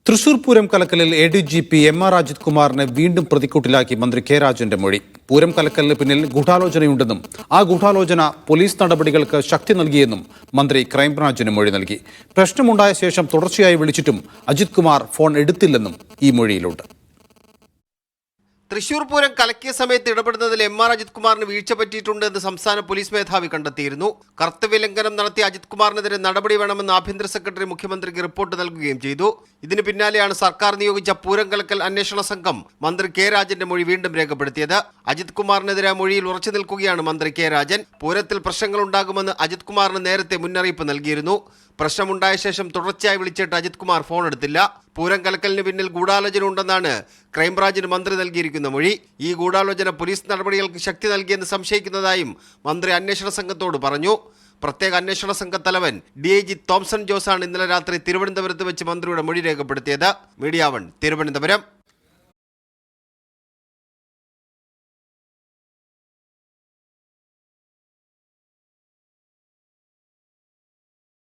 Thrissur Pooram കലക്കലിൽ ADGP MR Ajith കുമാറിനെ വീണ്ടും പ്രതിക്കൂട്ടിലാക്കി മന്ത്രി കെ രാജന്റെ മൊഴി. പൂരം കലക്കലിന് പിന്നിൽ ഗൂഢാലോചനയുണ്ടെന്നും ആ ഗൂഢാലോചന പോലീസ് നടപടികൾക്ക് ശക്തി നൽകിയെന്നും മന്ത്രി ക്രൈംബ്രാഞ്ചിന് മൊഴി നൽകി. പ്രശ്നമുണ്ടായ ശേഷം തുടർച്ചയായി വിളിച്ചിട്ടും അജിത് കുമാർ ഫോൺ എടുത്തില്ലെന്നും ഈ മൊഴിയിലുണ്ട്. തൃശൂർ പൂരം കലക്കിയ സമയത്ത് ഇടപെടുന്നതിൽ MR അജിത് കുമാറിന് വീഴ്ച പറ്റിയിട്ടുണ്ട് എന്ന് സംസ്ഥാന പോലീസ് മേധാവി കണ്ടെത്തിയിരുന്നു. കർത്തവ്യലംഘനം നടത്തിയ അജിത് കുമാറിനെതിരെ നടപടി വേണമെന്ന് ആഭ്യന്തര സെക്രട്ടറി മുഖ്യമന്ത്രിക്ക് റിപ്പോർട്ട് നൽകുകയും ചെയ്തു. ഇതിന് പിന്നാലെയാണ് സർക്കാർ നിയോഗിച്ച പൂരം കലക്കൽ അന്വേഷണ സംഘം മന്ത്രി കെ രാജന്റെ മൊഴി വീണ്ടും രേഖപ്പെടുത്തിയത്. അജിത് കുമാറിനെതിരെ മൊഴിയിൽ ഉറച്ചു നിൽക്കുകയാണ് മന്ത്രി കെ രാജൻ. പൂരത്തിൽ പ്രശ്നങ്ങളുണ്ടാകുമെന്ന് അജിത് കുമാറിന് നേരത്തെ മുന്നറിയിപ്പ് നൽകിയിരുന്നു. പ്രശ്നമുണ്ടായ ശേഷം തുടർച്ചയായി വിളിച്ചിട്ട് അജിത് കുമാർ ഫോൺ എടുത്തില്ല. പൂരം കലക്കലിന് പിന്നിൽ ഗൂഢാലോചന ഉണ്ടെന്നാണ് ക്രൈംബ്രാഞ്ചിന് മന്ത്രി നൽകിയിരിക്കുന്ന മൊഴി. ഈ ഗൂഢാലോചന പോലീസ് നടപടികൾക്ക് ശക്തി നൽകിയെന്ന് സംശയിക്കുന്നതായും മന്ത്രി അന്വേഷണ സംഘത്തോട് പറഞ്ഞു. പ്രത്യേക അന്വേഷണ സംഘ തലവൻ DIG തോംസൺ ജോസാണ് ഇന്നലെ രാത്രി തിരുവനന്തപുരത്ത് വെച്ച് മന്ത്രിയുടെ മൊഴി രേഖപ്പെടുത്തിയത്. മീഡിയ 1 തിരുവനന്തപുരം.